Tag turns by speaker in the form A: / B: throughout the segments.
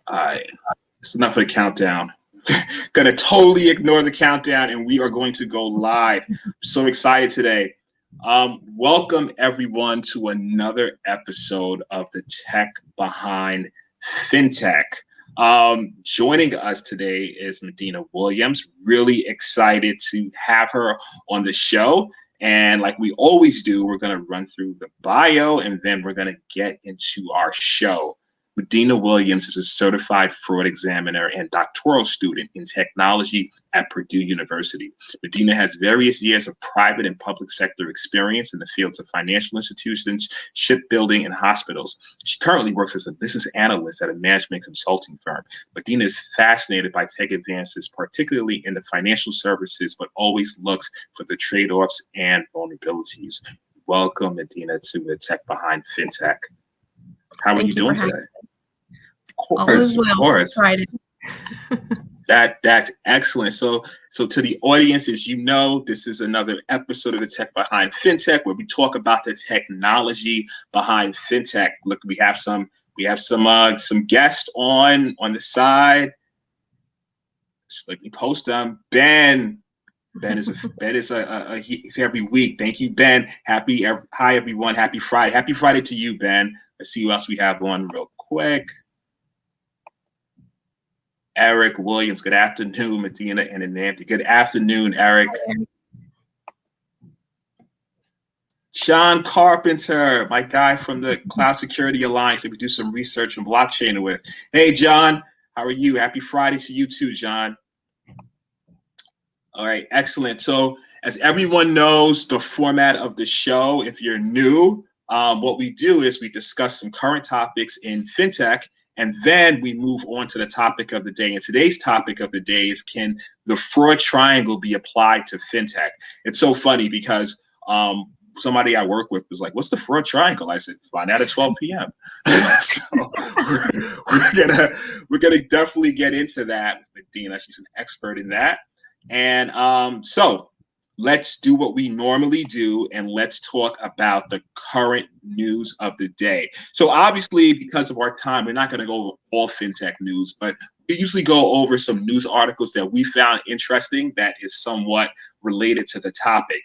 A: All right, it's enough of the countdown. Gonna totally ignore the countdown, and we are going to go live. So excited today. Welcome everyone to another episode of the Tech Behind FinTech. Joining us today is Medina Williams. Really excited to have her on the show. And like we always do, we're going to run through the bio and then we're going to get into our show. Medina Williams is a certified fraud examiner and doctoral student in technology at Purdue University. Medina has various years of private and public sector experience in the fields of financial institutions, shipbuilding, and hospitals. She currently works as a business analyst at a management consulting firm. Medina is fascinated by tech advances, particularly in the financial services, but always looks for the trade-offs and vulnerabilities. Welcome, Medina, to the Tech Behind FinTech. How are you doing today? Of course. That's excellent. So to the audience, as you know, this is another episode of the Tech Behind FinTech where we talk about the technology behind FinTech. Look, we have some guests on the side. Just let me post them. Ben is he's every week. Thank you, Ben. Hi everyone. Happy Friday. Happy Friday to you, Ben. Let's see who else we have on real quick. Eric Williams. Good afternoon, Medina and Nnamdi. Good afternoon, Eric. John Carpenter, my guy from the Cloud Security Alliance that we do some research on blockchain with. Hey, John, how are you? Happy Friday to you too, John. All right, excellent. So as everyone knows, the format of the show, if you're new, what we do is we discuss some current topics in FinTech, and then we move on to the topic of the day. And today's topic of the day is, can the fraud triangle be applied to FinTech? It's so funny because somebody I work with was like, what's the fraud triangle? I said, find out at 12 p.m. So we're gonna definitely get into that with Medina. She's an expert in that. And so let's do what we normally do and let's talk about the current news of the day. So obviously, because of our time, we're not going to go over all FinTech news, but we usually go over some news articles that we found interesting that is somewhat related to the topic.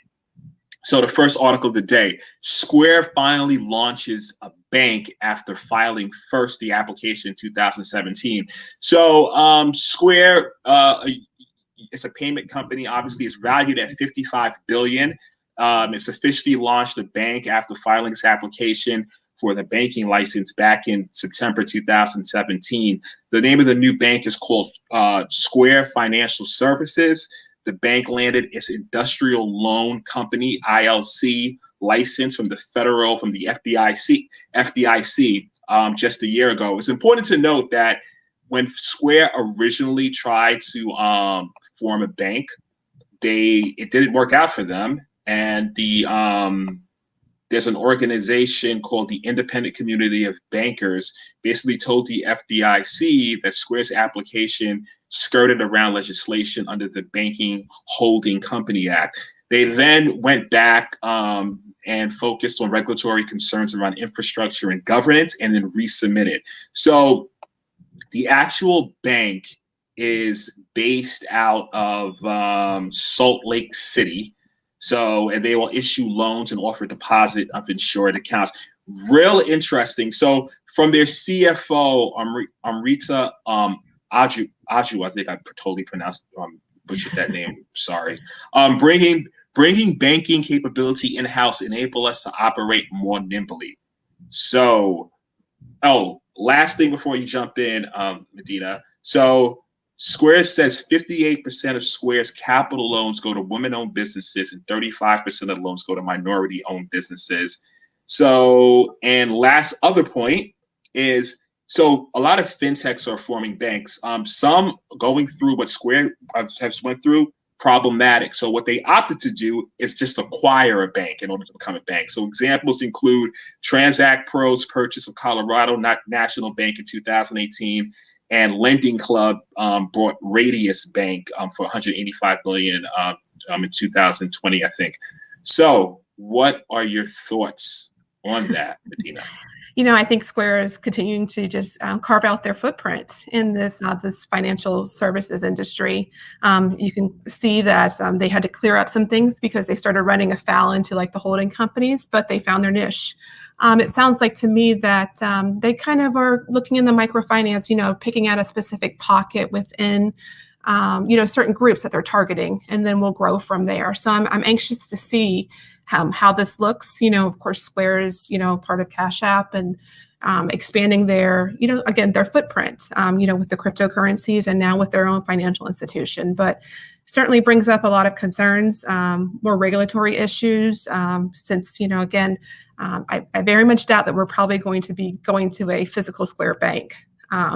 A: So the first article of the day, Square finally launches a bank after filing first the application in 2017. So Square, it's a payment company. Obviously, it's valued at $55 billion. It's officially launched a bank after filing its application for the banking license back in September 2017. The name of the new bank is called Square Financial Services. The bank landed its industrial loan company (ILC) license from the FDIC just a year ago. It's important to note that when Square originally tried to form a bank, it didn't work out for them. And there's an organization called the Independent Community of Bankers basically told the FDIC that Square's application skirted around legislation under the Banking Holding Company Act. They then went back and focused on regulatory concerns around infrastructure and governance and then resubmitted. So the actual bank is based out of Salt Lake City. And they will issue loans and offer deposit of insured accounts. Real interesting. So from their CFO, Amrita Osuagwu, I think I totally butchered that name. Sorry. Bringing banking capability in-house enable us to operate more nimbly. So, last thing before you jump in, Medina. So Square says 58% of Square's capital loans go to women-owned businesses and 35% of loans go to minority-owned businesses. So, and last other point is, so a lot of fintechs are forming banks. Some going through what Square has went through, problematic. So what they opted to do is just acquire a bank in order to become a bank. So examples include Transact Pro's purchase of Colorado National Bank in 2018, and Lending Club bought Radius Bank for $185 billion in 2020, I think. So What are your thoughts on that, Medina?
B: I think Square is continuing to just carve out their footprint in this financial services industry. You can see that they had to clear up some things because they started running afoul into like the holding companies, but they found their niche. It sounds like to me that they kind of are looking in the microfinance, picking out a specific pocket within certain groups that they're targeting, and then we'll grow from there. So I'm anxious to see how this looks. Of course, Square is, part of Cash App and expanding their, again, their footprint, with the cryptocurrencies and now with their own financial institution. But certainly brings up a lot of concerns, more regulatory issues, since, again, I very much doubt that we're probably going to be going to a physical Square bank.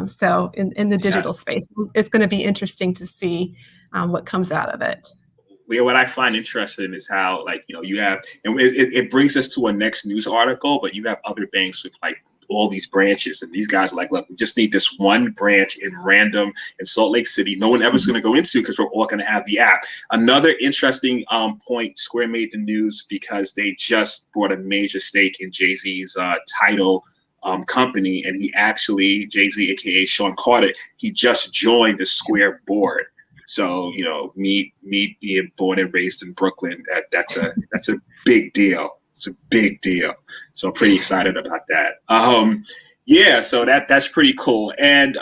B: So in the digital space, it's going to be interesting to see what comes out of it.
A: What I find interesting is how, you have, and it brings us to a next news article, but you have other banks with all these branches, and these guys are like, look, we just need this one branch in Salt Lake City. No one ever's going to go into because we're all going to have the app. Another interesting point, Square made the news because they just bought a major stake in Jay-Z's Tidal company, and he actually, Jay-Z, aka Sean Carter, he just joined the Square board. So, me being born and raised in Brooklyn, that's a big deal. It's a big deal. So I'm pretty excited about that. So that's pretty cool. And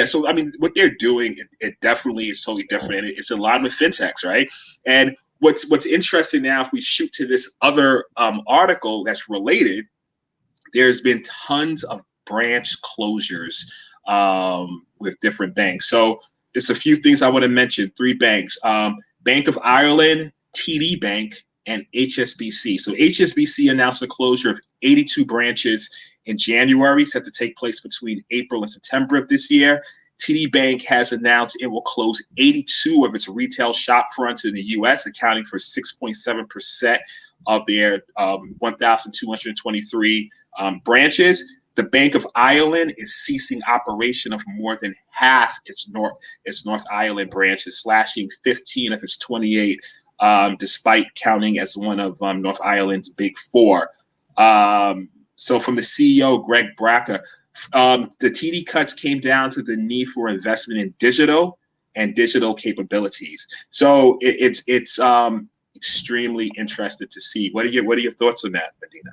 A: so I mean, what they're doing, it definitely is totally different, and it's aligned with fintechs, right? And what's interesting now, if we shoot to this other article that's related, there's been tons of branch closures with different banks. So there's a few things I want to mention. 3 banks, Bank of Ireland, TD Bank, and HSBC. So HSBC announced the closure of 82 branches in January, set to take place between April and September of this year. TD Bank has announced it will close 82 of its retail shop fronts in the U.S., accounting for 6.7% of their 1,223 branches. The Bank of Ireland is ceasing operation of more than half its North Ireland branches, slashing 15 of its 28, despite counting as one of North Ireland's big 4. So from the CEO, Greg Braca, the TD cuts came down to the need for investment in digital and digital capabilities. So it's extremely interested to see. What are your thoughts on that, Medina?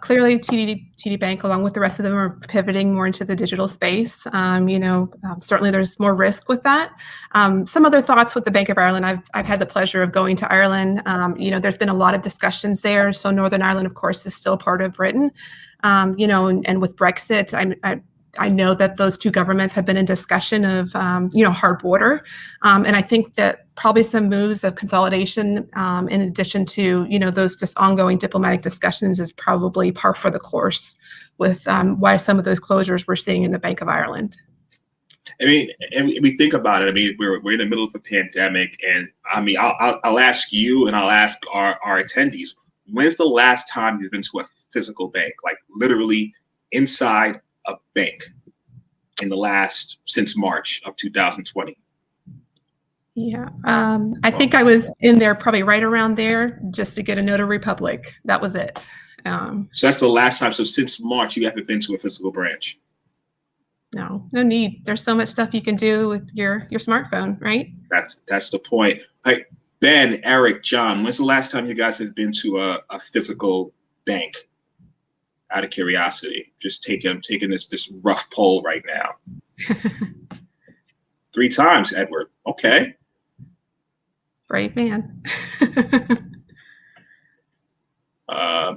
B: Clearly TD Bank, along with the rest of them, are pivoting more into the digital space. Certainly there's more risk with that. Some other thoughts with the Bank of Ireland. I've had the pleasure of going to Ireland. There's been a lot of discussions there. So Northern Ireland, of course, is still part of Britain. And with Brexit, I know that those two governments have been in discussion of, hard border. And I think that probably some moves of consolidation, in addition to, those just ongoing diplomatic discussions, is probably par for the course with why some of those closures we're seeing in the Bank of Ireland.
A: I mean, and we think about it. I mean, we're in the middle of a pandemic, and I mean, I'll ask you, and I'll ask our attendees, when's the last time you've been to a physical bank, like literally inside a bank, since March of 2020?
B: Yeah, I think I was in there probably right around there just to get a Notary Public. That was it.
A: So that's the last time. So since March, you haven't been to a physical branch?
B: No need. There's so much stuff you can do with your smartphone, right?
A: That's the point. Hey, Ben, Eric, John, when's the last time you guys have been to a physical bank? Out of curiosity, just taking this rough poll right now. 3 times, Edward. Okay.
B: Brave man.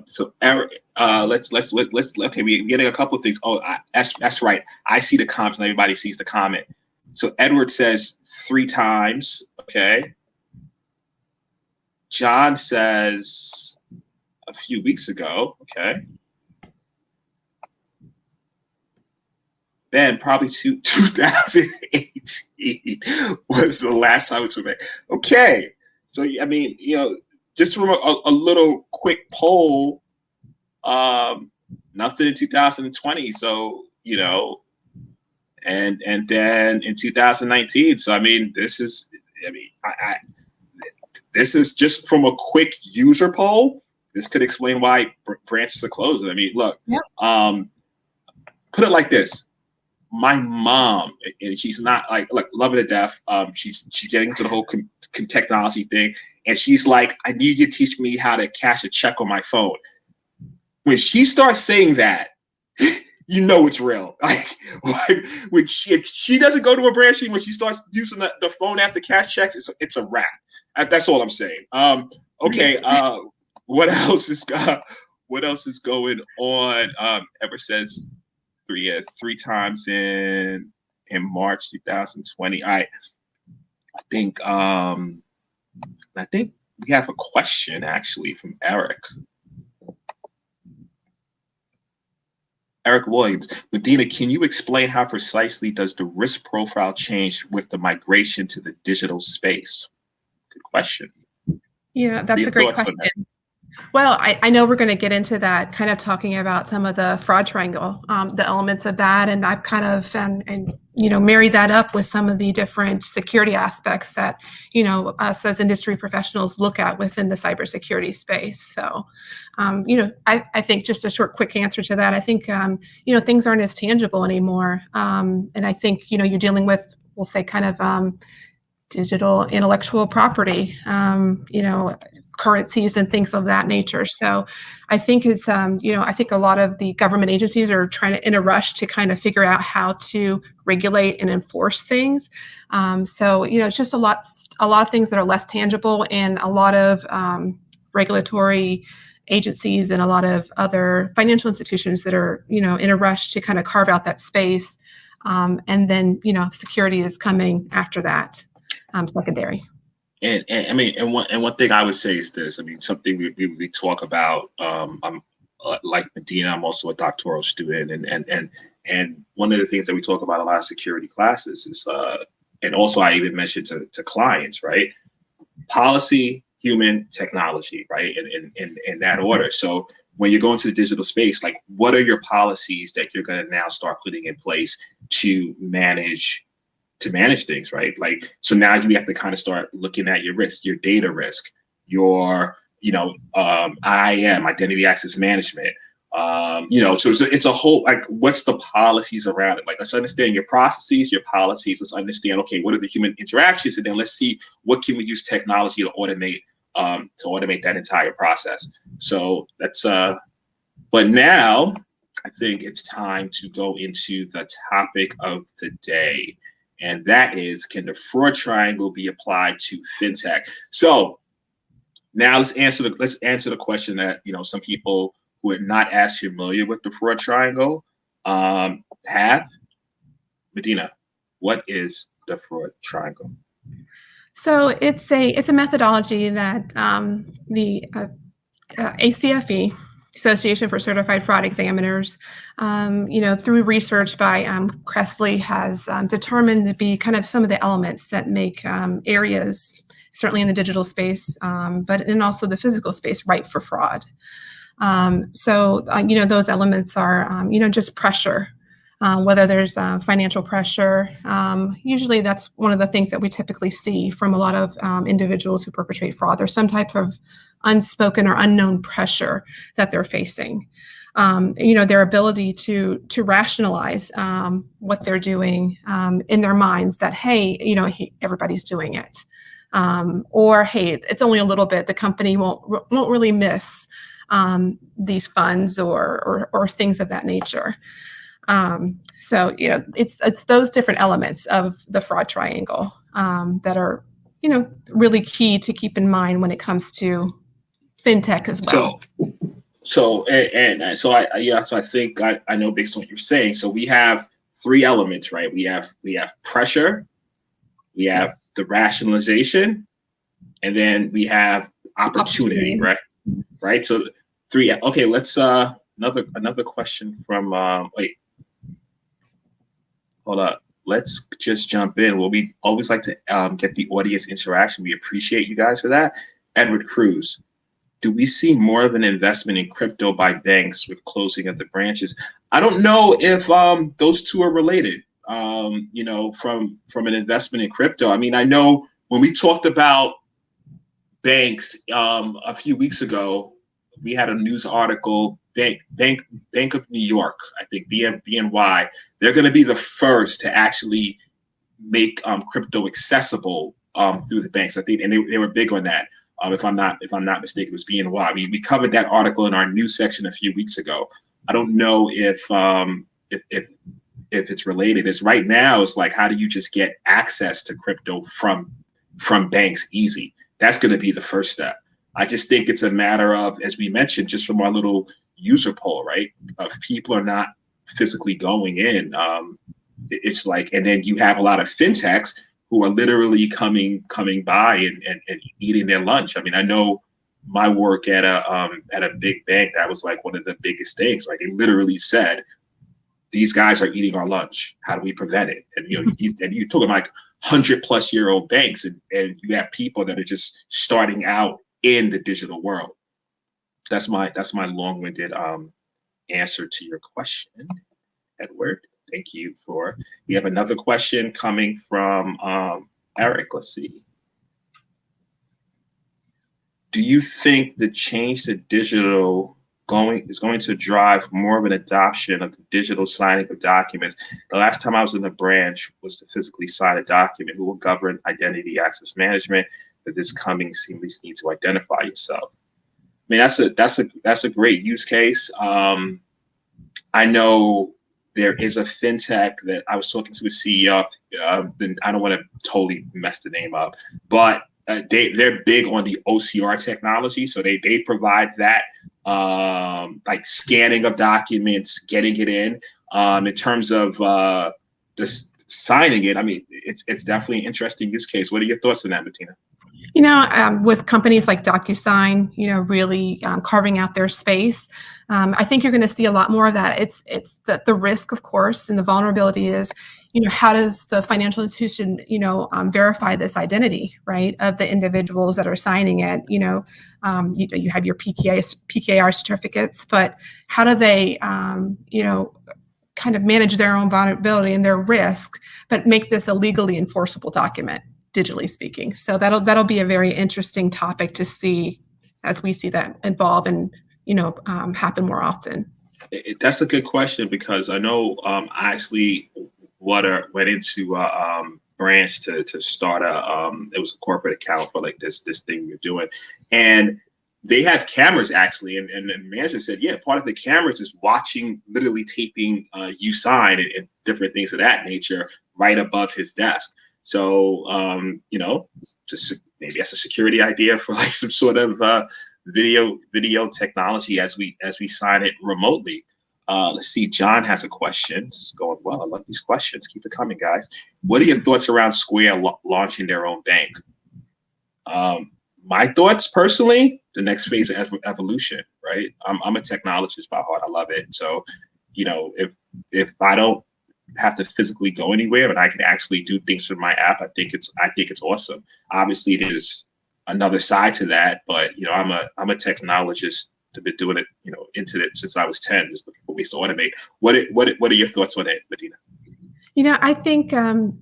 A: So Eric, let's okay. We're getting a couple of things. Oh, that's right. I see the comments, and everybody sees the comment. So Edward says 3 times. Okay. John says a few weeks ago. Okay. Ben, probably 2018 was the last time we took it. Okay. So, I mean, just from a little quick poll, nothing in 2020. So, and then in 2019. So, I mean, this is just from a quick user poll. this could explain why branches are closing. I mean, look,
B: Yep.
A: Put it like this. My mom, and she's not like, look, love her to death. She's getting into the whole technology thing. And she's like, I need you to teach me how to cash a check on my phone. When she starts saying that, you know it's real. Like when she doesn't go to a branch, when she starts using the phone app to cash checks, it's a wrap. That's all I'm saying. Okay. What else is going on? Ever says three times in March 2020. I think we have a question actually from Eric. Eric Williams. Medina, can you explain how precisely does the risk profile change with the migration to the digital space? Good question.
B: Yeah, that's a great question. Well, I know we're going to get into that, kind of talking about some of the fraud triangle, the elements of that, and I've kind of married that up with some of the different security aspects that us as industry professionals look at within the cybersecurity space. So, I think just a short, quick answer to that. I think things aren't as tangible anymore, and I think you're dealing with, we'll say, kind of digital intellectual property, currencies and things of that nature. So I think it's, I think a lot of the government agencies are trying to, in a rush, to kind of figure out how to regulate and enforce things. So, it's just a lot of things that are less tangible, and a lot of regulatory agencies and a lot of other financial institutions that are, in a rush to kind of carve out that space. And then, security is coming after that, secondary.
A: And I mean, one thing I would say is this. I mean, something we talk about. I'm like Medina. I'm also a doctoral student, and one of the things that we talk about a lot of security classes is, and also I even mentioned to clients, right? Policy, human, technology, right? In that order. So when you go into the digital space, like, what are your policies that you're going to now start putting in place to manage things, right? Like, so now you have to kind of start looking at your risk, your data risk, your, IAM, identity access management. So it's a whole, like, what's the policies around it? Like, let's understand your processes, your policies. Let's understand, okay, what are the human interactions? And then let's see what can we use technology to automate that entire process. So that's, but now I think it's time to go into the topic of the day. And that is, can the fraud triangle be applied to fintech? So now let's answer the question that some people who are not as familiar with the fraud triangle have. Medina, what is the fraud triangle?
B: So it's a methodology that the ACFE, Association for Certified Fraud Examiners, through research by Cressley, has determined to be kind of some of the elements that make areas, certainly in the digital space, but in also the physical space, ripe for fraud. So those elements are, just pressure, whether there's financial pressure. Usually that's one of the things that we typically see from a lot of individuals who perpetrate fraud. There's some type of unspoken or unknown pressure that they're facing. Their ability to rationalize what they're doing in their minds, that, hey, everybody's doing it. Or, hey, it's only a little bit. The company won't really miss these funds or things of that nature. So it's those different elements of the fraud triangle that are really key to keep in mind when it comes to fintech as well.
A: So I think I know based on what you're saying. So we have three elements, right? We have pressure, we have the rationalization, and then we have opportunity. Right? Right. So three. Okay. Let's another question from hold up. Let's just jump in. Well, we always like to get the audience interaction. We appreciate you guys for that. Edward Cruz. Do we see more of an investment in crypto by banks with closing of the branches? I don't know if those two are related, from an investment in crypto. I mean, I know when we talked about banks a few weeks ago, we had a news article, Bank of New York, I think BNY, they're going to be the first to actually make crypto accessible through the banks. I think, and they were big on that. If I'm not mistaken, it was BNY. We covered that article in our news section a few weeks ago. I don't know if it's related. It's right now. It's like, how do you just get access to crypto from banks easy? That's going to be the first step. I just think it's a matter of, as we mentioned, just from our little user poll, right? If people are not physically going in, it's like, and then you have a lot of fintechs who are literally coming by and eating their lunch. I mean, I know my work at a big bank, that was like one of the biggest things. Like, they literally said, these guys are eating our lunch. How do we prevent it? And and you're talking like 100-plus-year-old banks, and you have people that are just starting out in the digital world. That's my long-winded answer to your question, Edward. Thank you for. We have another question coming from Eric. Let's see. Do you think the change to digital is going to drive more of an adoption of the digital signing of documents? The last time I was in the branch was to physically sign a document. Who will govern identity access management? That this coming seamless need to identify yourself. I mean, that's a great use case. I know there is a fintech that I was talking to a CEO of. I don't want to totally mess the name up, but they're big on the OCR technology. So they provide that, like scanning of documents, getting it in terms of just signing it. I mean, it's definitely an interesting use case. What are your thoughts on that, Bettina?
B: With companies like DocuSign, really carving out their space, I think you're going to see a lot more of that. It's the risk, of course, and the vulnerability is, how does the financial institution, verify this identity, right, of the individuals that are signing it? You have your PKR certificates, but how do they, kind of manage their own vulnerability and their risk, but make this a legally enforceable document, digitally speaking? So that'll be a very interesting topic to see as we see that evolve and happen more often.
A: That's a good question, because I know I actually went into a branch to start it was a corporate account for like this thing we're doing, and they have cameras actually, and the manager said, yeah, part of the cameras is watching, literally taping you sign and different things of that nature right above his desk. So, just maybe that's a security idea for like some sort of video technology as we sign it remotely. Let's see. John has a question. It's going well. I love these questions. Keep it coming, guys. What are your thoughts around Square launching their own bank? My thoughts personally, the next phase of evolution, right? I'm a technologist by heart. I love it. So, if I don't have to physically go anywhere, but I can actually do things with my app, I think it's awesome. Obviously, there's another side to that, but I'm a technologist. I've been doing it, into it since I was 10, just looking for ways to automate. What are your thoughts on it, Medina?
B: I think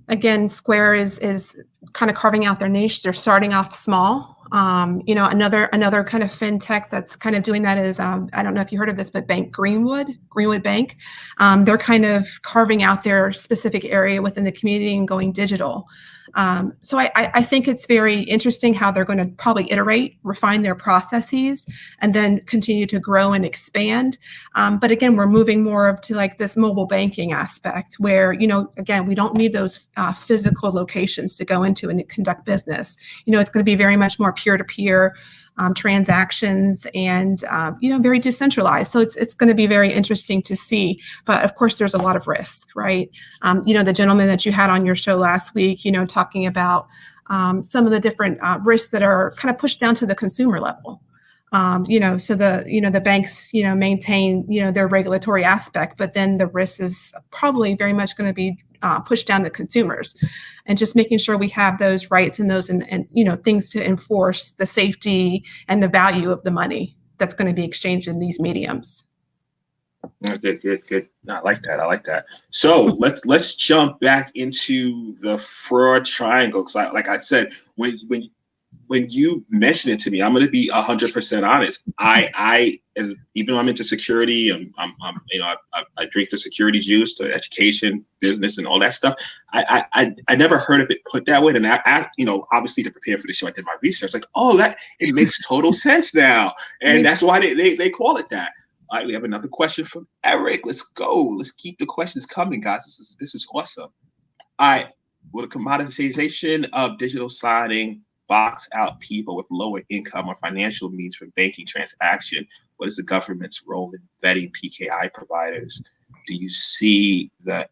B: again, Square is kind of carving out their niche. They're starting off small. Another kind of fintech that's kind of doing that is I don't know if you heard of this, but Greenwood Bank. They're kind of carving out their specific area within the community and going digital. So I think it's very interesting how they're going to probably iterate, refine their processes, and then continue to grow and expand. But again, we're moving more to like this mobile banking aspect where, again, we don't need those physical locations to go into and conduct business. It's going to be very much more peer-to-peer transactions and, very decentralized. So it's going to be very interesting to see. But of course, there's a lot of risk, right? The gentleman that you had on your show last week, talking about some of the different risks that are kind of pushed down to the consumer level. So the banks, maintain, their regulatory aspect, but then the risk is probably very much going to be pushed down to consumers, and just making sure we have those rights and those and things to enforce the safety and the value of the money that's going to be exchanged in these mediums.
A: Good. I like that. So let's jump back into the fraud triangle. Because like I said, when when you mention it to me, I'm going to be 100% honest. Even though I'm into security, I drink the security juice, the education, business, and all that stuff. I never heard of it put that way. And obviously to prepare for the show, I did my research. Like, it makes total sense now, and that's why they call it that. All right, we have another question from Eric. Let's go. Let's keep the questions coming, guys. This is awesome. All right, will the commoditization of digital signing box out people with lower income or financial means for banking transaction? What is the government's role in vetting PKI providers? Do you see the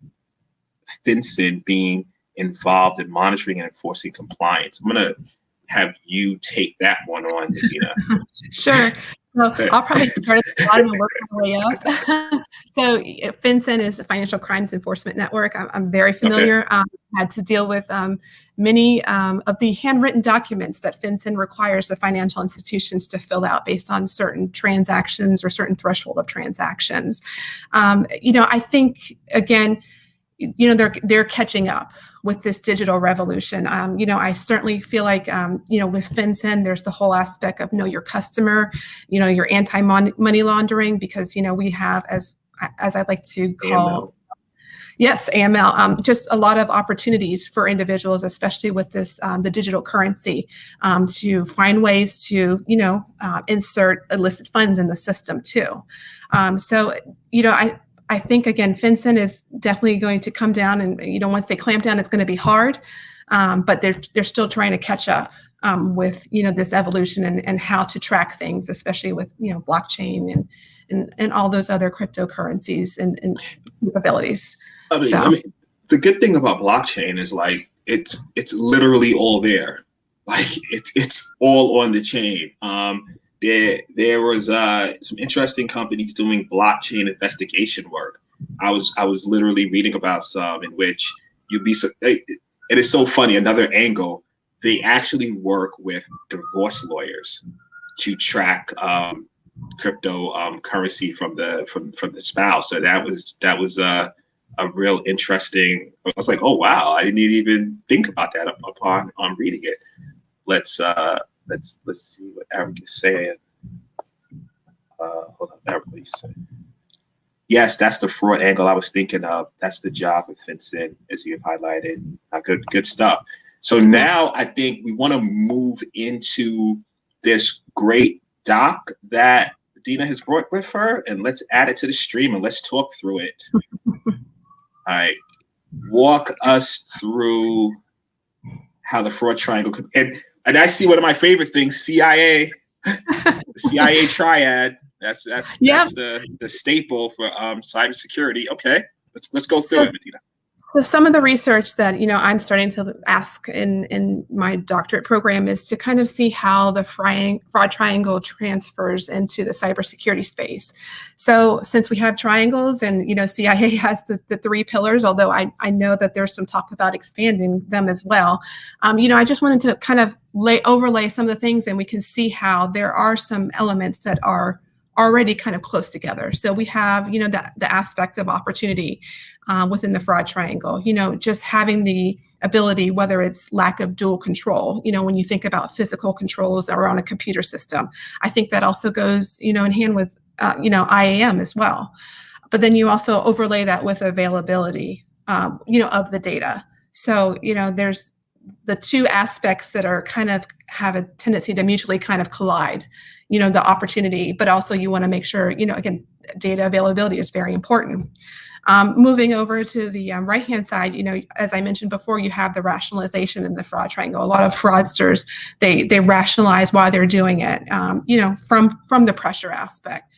A: FinCEN being involved in monitoring and enforcing compliance? I'm going to have you take that one on, Medina.
B: Sure. So I'll probably start at the bottom and work my way up. So FinCEN is a Financial Crimes Enforcement Network. I'm very familiar. Okay. Had to deal with many of the handwritten documents that FinCEN requires the financial institutions to fill out based on certain transactions or certain threshold of transactions. I think, again, they're catching up with this digital revolution. I certainly feel like, with FinCEN, there's the whole aspect of know your customer, your anti-money laundering, because, we have, as I like to call, yes, AML, just a lot of opportunities for individuals, especially with this, the digital currency, to find ways to, insert illicit funds in the system too. I think, again, FinCEN is definitely going to come down, and once they clamp down, it's going to be hard, but they're still trying to catch up with this evolution and how to track things, especially with blockchain and all those other cryptocurrencies and capabilities.
A: The good thing about blockchain is it's literally all there, it's all on the chain. There was some interesting companies doing blockchain investigation work. I was literally reading about some in which it is so funny. Another angle, they actually work with divorce lawyers to track crypto currency from the spouse. So that was a real interesting. I was like, oh wow, I didn't even think about that upon reading it. Let's see what Eric is saying. Hold on, Eric, yes, that's the fraud angle I was thinking of. That's the job of FinCEN, as you have highlighted. Good stuff. So now I think we want to move into this great doc that Medina has brought with her, and let's add it to the stream and let's talk through it. All right, walk us through how the fraud triangle could, and I see one of my favorite things, CIA, the CIA triad. That's the staple for cybersecurity. Okay, let's go through it, Medina.
B: So some of the research that I'm starting to ask in my doctorate program is to kind of see how the fraud triangle transfers into the cybersecurity space. So since we have triangles and CIA has the three pillars, although I know that there's some talk about expanding them as well. I just wanted to kind of overlay some of the things, and we can see how there are some elements that are already kind of close together. So we have, the aspect of opportunity within the fraud triangle, just having the ability, whether it's lack of dual control, when you think about physical controls or on a computer system, I think that also goes, in hand with, IAM as well. But then you also overlay that with availability, of the data. So, there's the two aspects that are kind of have a tendency to mutually kind of collide, the opportunity, but also you want to make sure, again, data availability is very important. Moving over to the right-hand side, as I mentioned before, you have the rationalization in the fraud triangle. A lot of fraudsters, they rationalize why they're doing it, from the pressure aspect.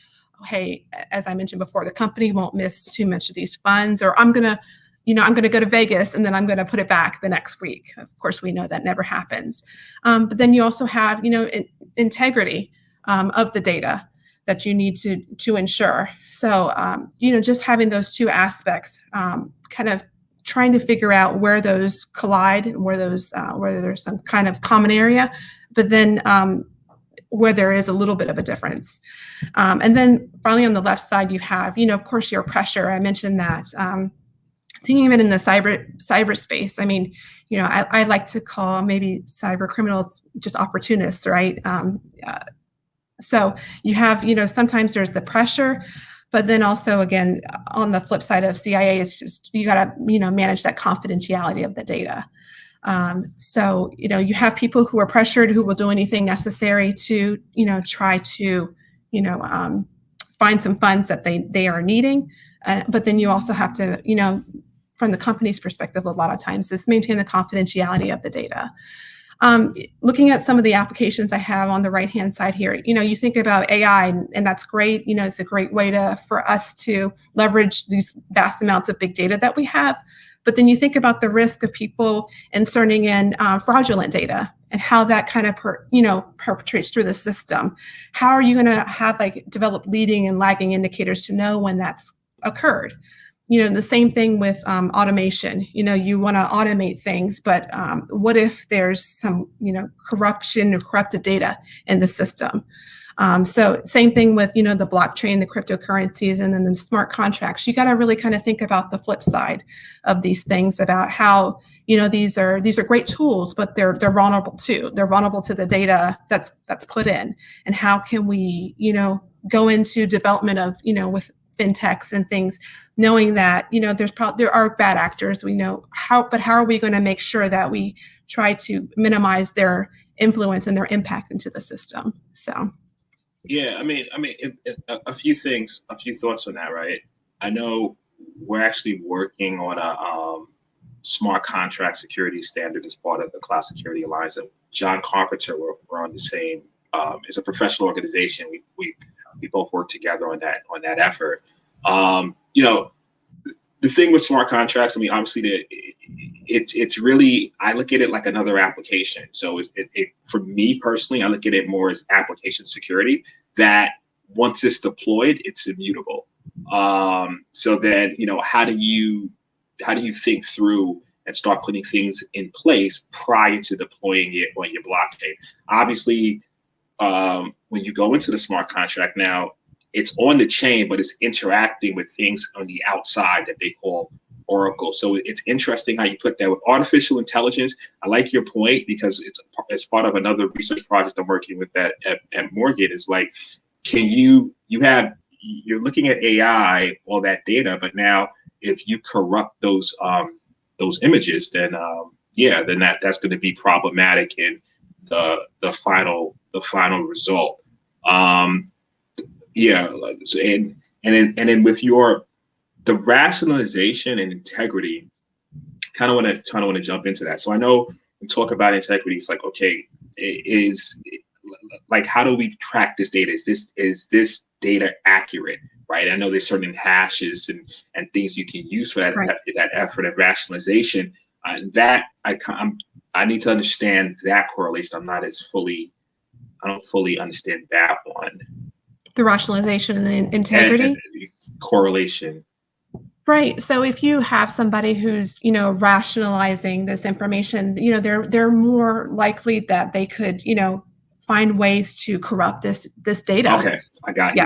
B: Hey, as I mentioned before, the company won't miss too much of these funds, or I'm going to go to Vegas and then I'm going to put it back the next week. Of course, we know that never happens. But then you also have, integrity of the data that you need to ensure. So, just having those two aspects, kind of trying to figure out where those collide and where there's some kind of common area, but then where there is a little bit of a difference. And then finally on the left side, you have, of course, your pressure. I mentioned that. thinking of it in the cyberspace, I mean, I like to call maybe cyber criminals just opportunists, right? So you have, sometimes there's the pressure, but then also, again, on the flip side of CIA, it's just you got to, manage that confidentiality of the data. So, you have people who are pressured who will do anything necessary to, try to, find some funds that they are needing. But then you also have to, from the company's perspective, a lot of times is maintain the confidentiality of the data. Looking at some of the applications I have on the right-hand side here, you think about AI, and that's great. It's a great way for us to leverage these vast amounts of big data that we have. But then you think about the risk of people inserting in fraudulent data and how that kind of perpetrates through the system. How are you going to have develop leading and lagging indicators to know when that's occurred? The same thing with automation. You want to automate things, but what if there's some, corruption or corrupted data in the system? So same thing with, the blockchain, the cryptocurrencies, and then the smart contracts. You got to really kind of think about the flip side of these things, about how, these are great tools, but they're vulnerable too. They're vulnerable to the data that's put in, and how can we, go into development of, with fintechs and things, knowing that, there are bad actors, we know but how are we going to make sure that we try to minimize their influence and their impact into the system? So.
A: Yeah, I mean, a few thoughts on that, right? I know we're actually working on a smart contract security standard as part of the Cloud Security Alliance. And John Carpenter, we're on the same. It's a professional organization. We both work together on that effort. The thing with smart contracts, I mean, obviously, it's really, I look at it like another application. So for me personally, I look at it more as application security, that once it's deployed, it's immutable. So then, how do you think through and start putting things in place prior to deploying it on your blockchain? Obviously, when you go into the smart contract now, it's on the chain, but it's interacting with things on the outside that they call Oracle. So it's interesting how you put that with artificial intelligence. I like your point, because it's part of another research project I'm working with at Morgan. Is like, you're looking at AI, all that data, but now if you corrupt those images, then that's going to be problematic in the final result. And then with the rationalization and integrity, kind of want to jump into that. So I know we talk about integrity. It's like, okay, how do we track this data? Is this data accurate? Right. I know there's certain hashes and things you can use for that, right, that effort of rationalization. I need to understand that correlation. I don't fully understand that one.
B: The rationalization and integrity?
A: And correlation.
B: Right. So if you have somebody who's, rationalizing this information, they're more likely that they could, find ways to corrupt this data.
A: Okay. I got you.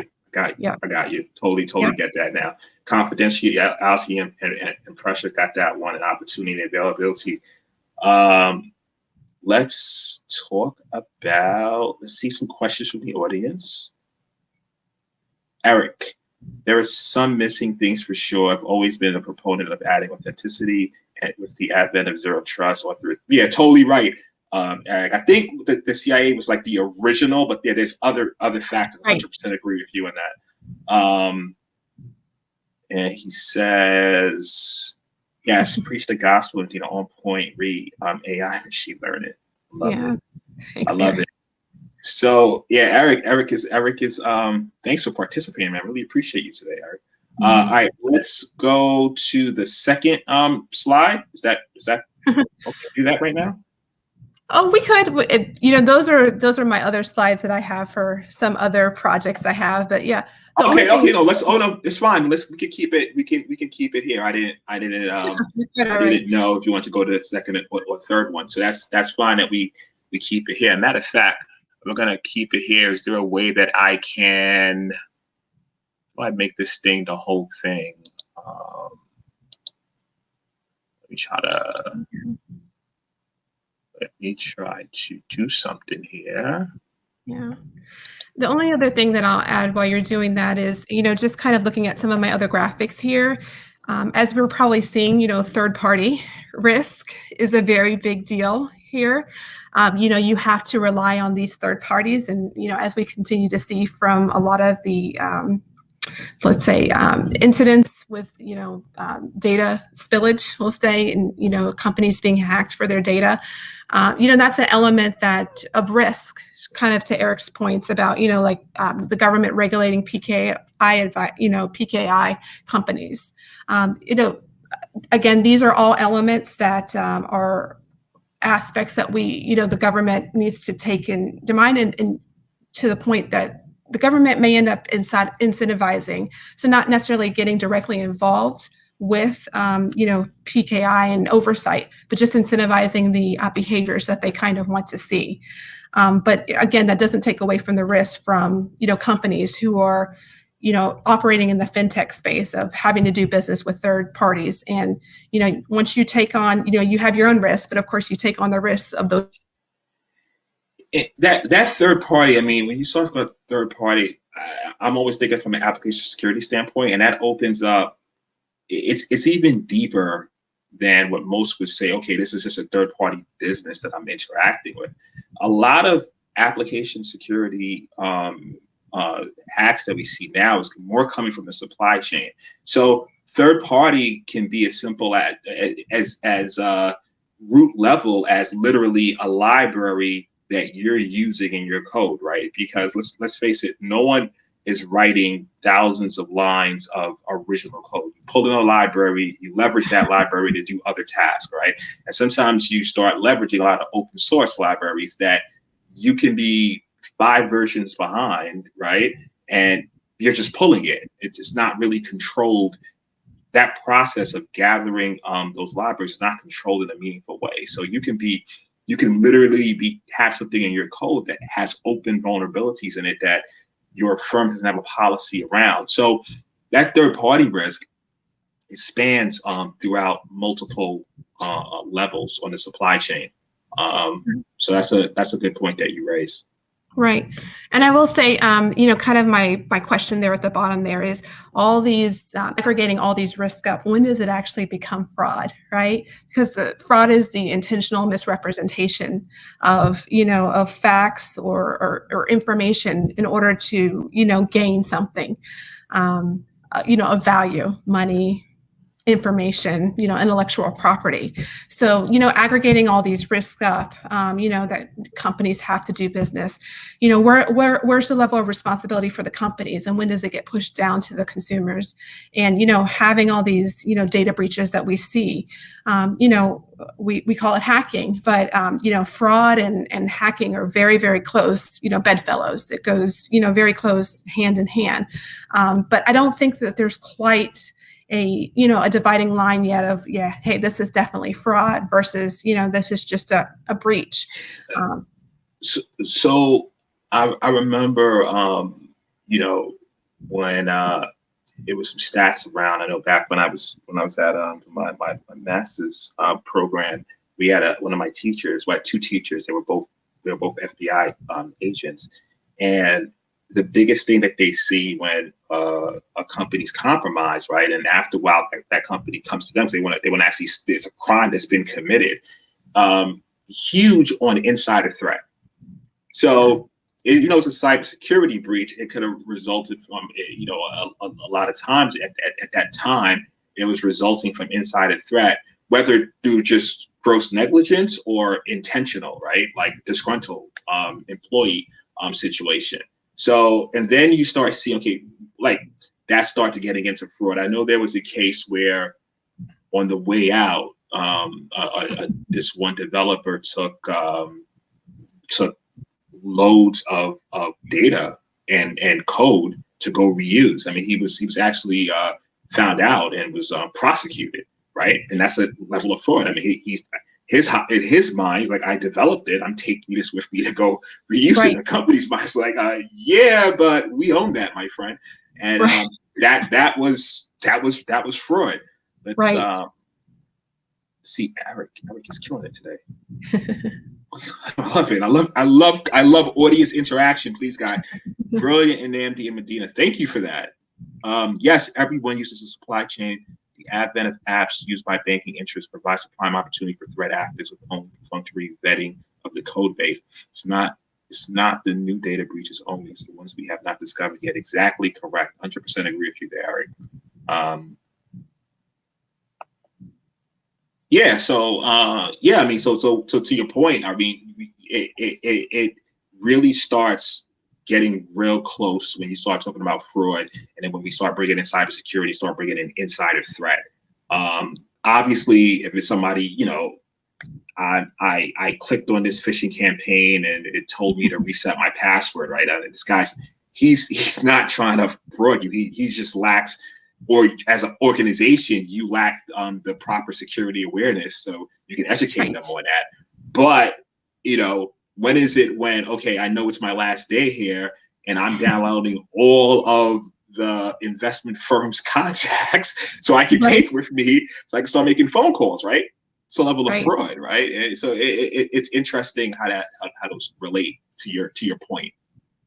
B: Yeah.
A: I got you. Totally get that now. Confidentiality and pressure, got that one, and opportunity and availability. Let's see some questions from the audience. Eric, there are some missing things for sure. I've always been a proponent of adding authenticity and with the advent of zero trust. Yeah, totally right. Eric, I think that the CIA was like the original, but there's other factors. 100% agree with you on that. And he says, yes, preach the gospel and on point, read AI machine learning. Love it.
B: Thanks,
A: I love it. So yeah, Eric is thanks for participating, man. I really appreciate you today, Eric. All right, let's go to the second slide. Is that okay? Do that right now?
B: Oh, we could. Those are my other slides that I have for some other projects I have. But yeah.
A: Okay. No, it's fine. We can keep it. We can keep it here. I didn't know if you want to go to the second or third one. So that's fine that we keep it here. Matter of fact, we're gonna keep it here. Is there a way that I can? I make this thing the whole thing. me try to do something here.
B: Yeah. The only other thing that I'll add while you're doing that is, just kind of looking at some of my other graphics here. As we're probably seeing, third-party risk is a very big deal here. You have to rely on these third parties, and as we continue to see from a lot of the let's say incidents with data spillage, we'll say, and companies being hacked for their data, that's an element of risk. Kind of to Eric's points about the government regulating PKI companies. Again, these are all elements that are aspects that the government needs to take into mind, and to the point that the government may end up incentivizing, so not necessarily getting directly involved with PKI and oversight, but just incentivizing the behaviors that they kind of want to see. But again, that doesn't take away from the risk from companies who are operating in the fintech space of having to do business with third parties. And once you take on, you have your own risk, but of course you take on the risks of those.
A: That third party, I mean, when you talk about third party, I'm always thinking from an application security standpoint, and that opens up, it's even deeper than what most would say, okay, this is just a third party business that I'm interacting with. A lot of application security hacks that we see now is more coming from the supply chain. So third party can be as simple as root level as literally a library that you're using in your code, right? Because let's face it, no one is writing thousands of lines of original code. You pull in a library, you leverage that library to do other tasks, right? And sometimes you start leveraging a lot of open source libraries that you can be 5 versions behind, right? And you're just pulling it. It's just not really controlled. That process of gathering those libraries is not controlled in a meaningful way. So you can literally have something in your code that has open vulnerabilities in it that your firm doesn't have a policy around. So that third party risk, it spans throughout multiple levels on the supply chain. So that's a good point that you raised.
B: Right. And I will say, kind of my question there at the bottom there is all these aggregating all these risks up. When does it actually become fraud, right? Because the fraud is the intentional misrepresentation of, of facts or information in order to, gain something, of value, money, information, intellectual property. So, aggregating all these risks up, that companies have to do business, where's the level of responsibility for the companies, and when does it get pushed down to the consumers? And, having all these, data breaches that we see, we call it hacking, but, fraud and hacking are very, very close, bedfellows. It goes, very close hand in hand. But I don't think that there's quite a dividing line yet of, hey, this is definitely fraud versus, this is just a breach.
A: So I remember, when it was some stats around. I know back when I was at my master's program, we had one of my teachers. We had 2 teachers. They were both FBI agents, and the biggest thing that they see when a company's compromised, right? And after a while, that company comes to them, they want to actually, there's a crime that's been committed, huge on insider threat. So, it's a cybersecurity breach. It could have resulted from, a lot of times at that time, it was resulting from insider threat, whether through just gross negligence or intentional, right? Like disgruntled employee situation. So, and then you start seeing, okay, like that starts getting into fraud. I know there was a case where on the way out, this one developer took loads of data and code to go reuse. I mean, he was actually found out and was prosecuted, right? And that's a level of fraud. I mean, in his mind, like, I developed it, I'm taking this with me to go reuse it. The company's mind is like, yeah, but we own that, my friend. And that was fraud. See, Eric is killing it today. I love it. I love audience interaction. Please, guys. Brilliant, Nnamdi and Medina. Thank you for that. Yes, everyone uses a supply chain. The advent of apps used by banking interests provides a prime opportunity for threat actors with own perfunctory vetting of the code base. It's not the new data breaches only. It's the ones we have not discovered yet. Exactly correct. 100% agree with you there, Eric. Yeah. So I mean, so to your point, I mean, it really starts getting real close when you start talking about fraud, and then when we start bringing in cybersecurity, start bringing in insider threat. Obviously, if it's somebody, you know, I clicked on this phishing campaign and it told me to reset my password, right? This guy's he's not trying to fraud you. He just lacks, or as an organization, you lack the proper security awareness, so you can educate them on that. But you know, when is it when, okay, I know it's my last day here and I'm downloading all of the investment firm's contacts so I can take with me, so I can start making phone calls, right? It's a level of fraud, right? And so it's interesting how those relate to your point.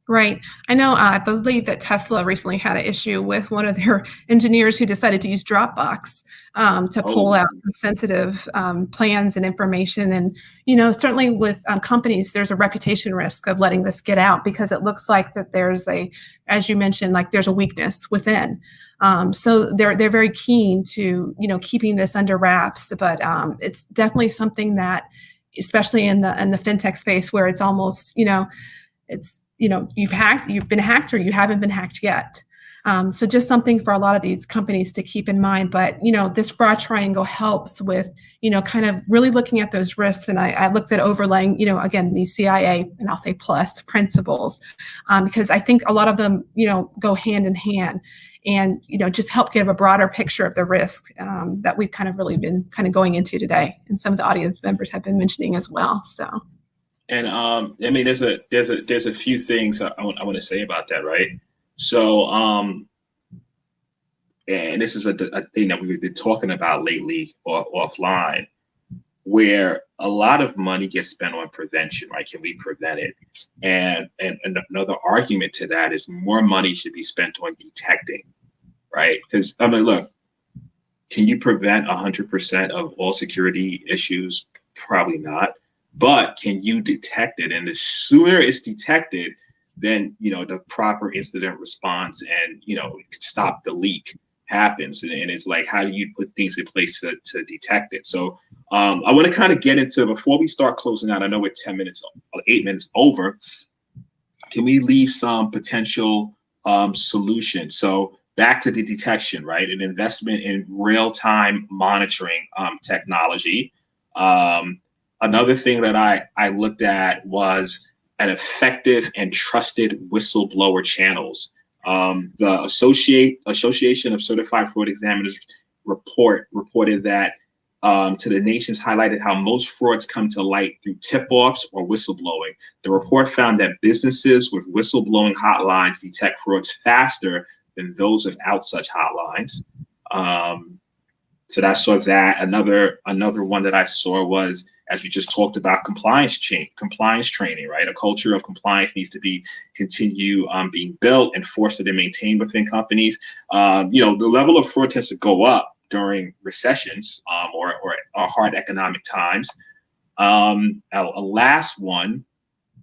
B: Right. I know, I believe that Tesla recently had an issue with one of their engineers who decided to use Dropbox to pull out some sensitive plans and information. And, you know, certainly with companies, there's a reputation risk of letting this get out because it looks like that there's as you mentioned, like there's a weakness within. So they're very keen to, you know, keeping this under wraps. But it's definitely something that, especially in the fintech space, where it's almost, you know, you've been hacked or you haven't been hacked yet. So just something for a lot of these companies to keep in mind. But, you know, this fraud triangle helps with, you know, kind of really looking at those risks. And I looked at overlaying, you know, again, these CIA, and I'll say plus principles, because I think a lot of them, you know, go hand in hand and, you know, just help give a broader picture of the risk that we've kind of really been kind of going into today. And some of the audience members have been mentioning as well. So.
A: And I mean, there's a few things I want to say about that, right? So, and this is a thing that we've been talking about lately or offline, where a lot of money gets spent on prevention, right? Can we prevent it? And another argument to that is more money should be spent on detecting, right? Because I mean, look, can you prevent 100% of all security issues? Probably not. But can you detect it? And the sooner it's detected, then, you know, the proper incident response and, you know, stop the leak happens. And it's like, how do you put things in place to detect it? So I want to kind of get into, before we start closing out, I know we're 8 minutes over. Can we leave some potential solutions? So back to the detection, right? An investment in real-time monitoring technology. Another thing that I looked at was an effective and trusted whistleblower channels. The Association of Certified Fraud Examiners reported that to the nations, highlighted how most frauds come to light through tip-offs or whistleblowing. The report found that businesses with whistleblowing hotlines detect frauds faster than those without such hotlines. So I saw that. Another one that I saw was, as we just talked about, compliance training, right? A culture of compliance needs to continue being built and fostered and maintained within companies. You know, the level of fraud tends to go up during recessions or hard economic times. A last one,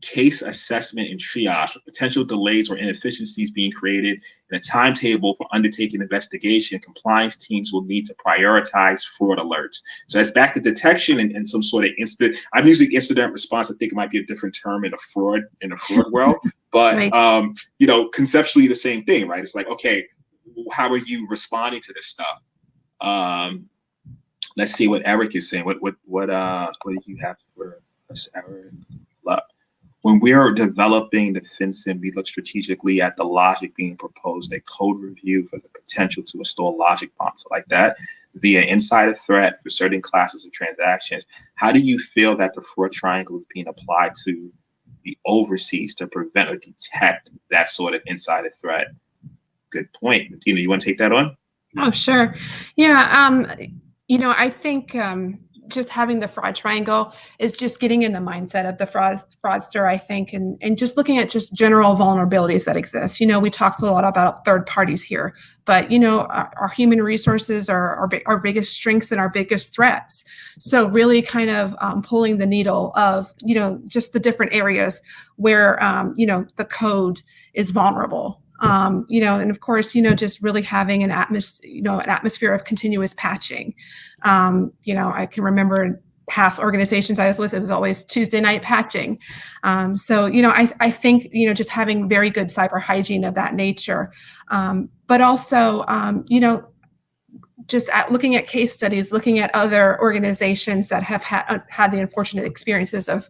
A: case assessment and triage, with potential delays or inefficiencies being created in a timetable for undertaking investigation. Compliance teams will need to prioritize fraud alerts. So that's back to detection and some sort of incident. I'm using incident response. I think it might be a different term in the fraud world, but you know, conceptually the same thing, right? It's like, okay, how are you responding to this stuff? Let's see what Eric is saying. What do you have for us, Eric? When we are developing the FinSim, we look strategically at the logic being proposed, a code review for the potential to install logic bombs like that via insider threat for certain classes of transactions. How do you feel that the fraud triangle is being applied to the overseas to prevent or detect that sort of insider threat? Good point. Medina, you want to take that on?
B: Oh, sure. Yeah. You know, I think just having the fraud triangle is just getting in the mindset of the fraudster, I think, and just looking at just general vulnerabilities that exist. We talked a lot about third parties here, but our human resources are our biggest strengths and our biggest threats. So really kind of pulling the needle of just the different areas where the code is vulnerable. And of course, just really having an atmosphere of continuous patching. I can remember in past organizations I was with, it was always Tuesday night patching. So I think, just having very good cyber hygiene of that nature. But also, just looking at case studies, looking at other organizations that have had the unfortunate experiences of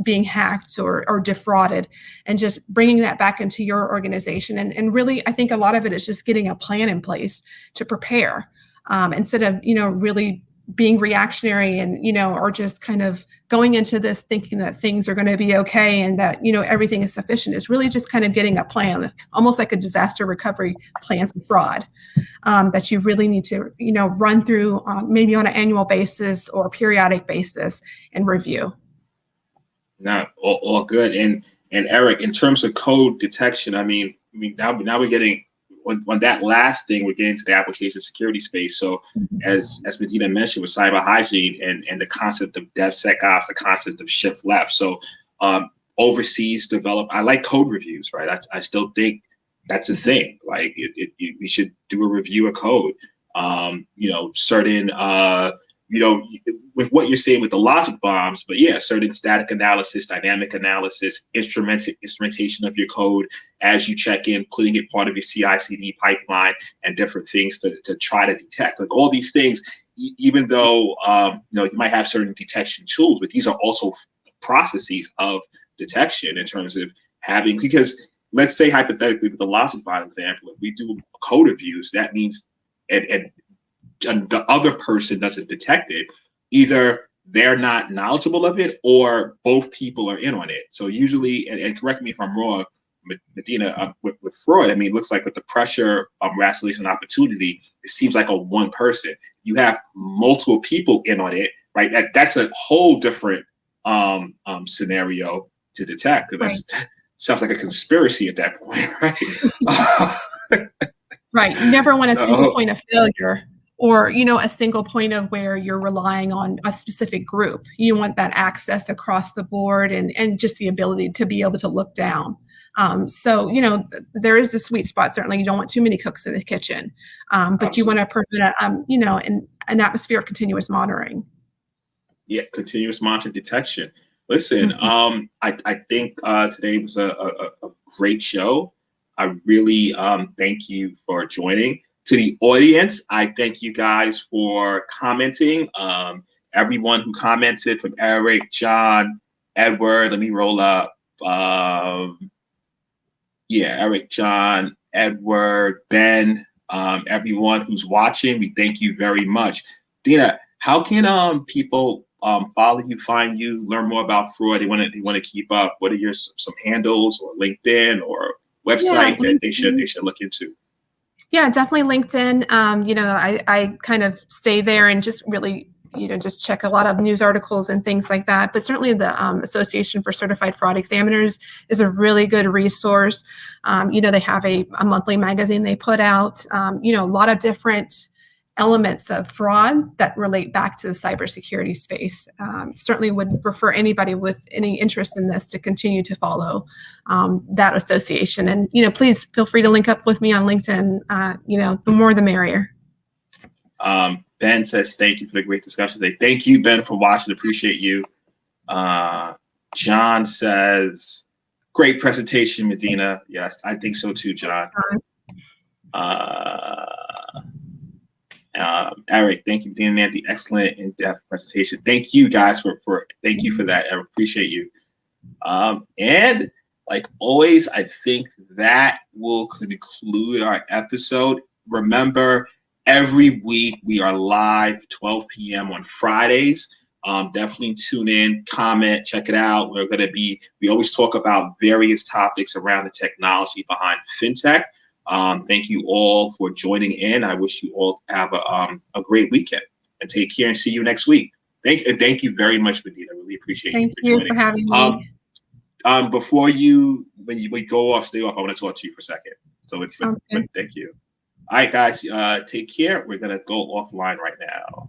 B: being hacked or defrauded, and just bringing that back into your organization. And really, I think a lot of it is just getting a plan in place to prepare, instead of, really being reactionary and, or just kind of going into this thinking that things are going to be okay and that, everything is sufficient. Is really just kind of getting a plan, almost like a disaster recovery plan for fraud, that you really need to, run through maybe on an annual basis or periodic basis and review.
A: Not all good. And Eric, in terms of code detection, I mean now we're getting on that last thing, we're getting to the application security space. So as Medina mentioned with cyber hygiene and the concept of DevSecOps, the concept of shift left. So overseas I like code reviews, right? I still think that's a thing. Like we should do a review of code. Certain with what you're saying with the logic bombs, but yeah, certain static analysis, dynamic analysis, instrumentation of your code as you check in, putting it part of your CI/CD pipeline, and different things to try to detect. Like all these things, even though you might have certain detection tools, but these are also processes of detection in terms of having, because let's say hypothetically with the logic bomb example, if we do code reviews, that means and the other person doesn't detect it, either they're not knowledgeable of it or both people are in on it. So usually, and correct me if I'm wrong, Medina, with fraud, I mean, it looks like with the pressure of rationalization opportunity, it seems like a one person. You have multiple people in on it, right? That's a whole different scenario to detect. Right. Sounds like a conspiracy at that point, right?
B: Right. You never want a single point of failure, or, a single point of where you're relying on a specific group. You want that access across the board and just the ability to be able to look down. So, there is a sweet spot. Certainly, you don't want too many cooks in the kitchen, but you want to prevent, an atmosphere of continuous monitoring.
A: Yeah, continuous monitoring detection. Listen, I think today was a great show. I really thank you for joining. To the audience, I thank you guys for commenting. Everyone who commented, from Eric, John, Edward, let me roll up. Eric, John, Edward, Ben, everyone who's watching, we thank you very much. Dina, how can people follow you, find you, learn more about fraud? They want to keep up. What are your some handles or LinkedIn or website that they should look into?
B: Yeah, definitely LinkedIn. I kind of stay there and just really, just check a lot of news articles and things like that. But certainly the Association for Certified Fraud Examiners is a really good resource. They have a monthly magazine they put out, a lot of different elements of fraud that relate back to the cybersecurity space. Certainly would refer anybody with any interest in this to continue to follow that association. And, please feel free to link up with me on LinkedIn. The more the merrier.
A: Ben says, thank you for the great discussion today. Thank you, Ben, for watching. Appreciate you. John says, great presentation, Medina. Yes, I think so too, John. Eric, thank you, Dan, Nnamdi. Excellent in-depth presentation. Thank you guys for that. I appreciate you. And like always, I think that will conclude our episode. Remember, every week we are live 12 p.m. on Fridays. Definitely tune in, comment, check it out. We always talk about various topics around the technology behind FinTech. Thank you all for joining in. I wish you all have a great weekend, and take care and see you next week. Thank you very much, Medina. Really appreciate
B: Thank
A: you
B: you
A: for
B: for
A: joining.
B: having me.
A: Before we go off, stay off, I want to talk to you for a second. So
B: Sounds good.
A: thank you. All right, guys, take care. We're gonna go offline right now.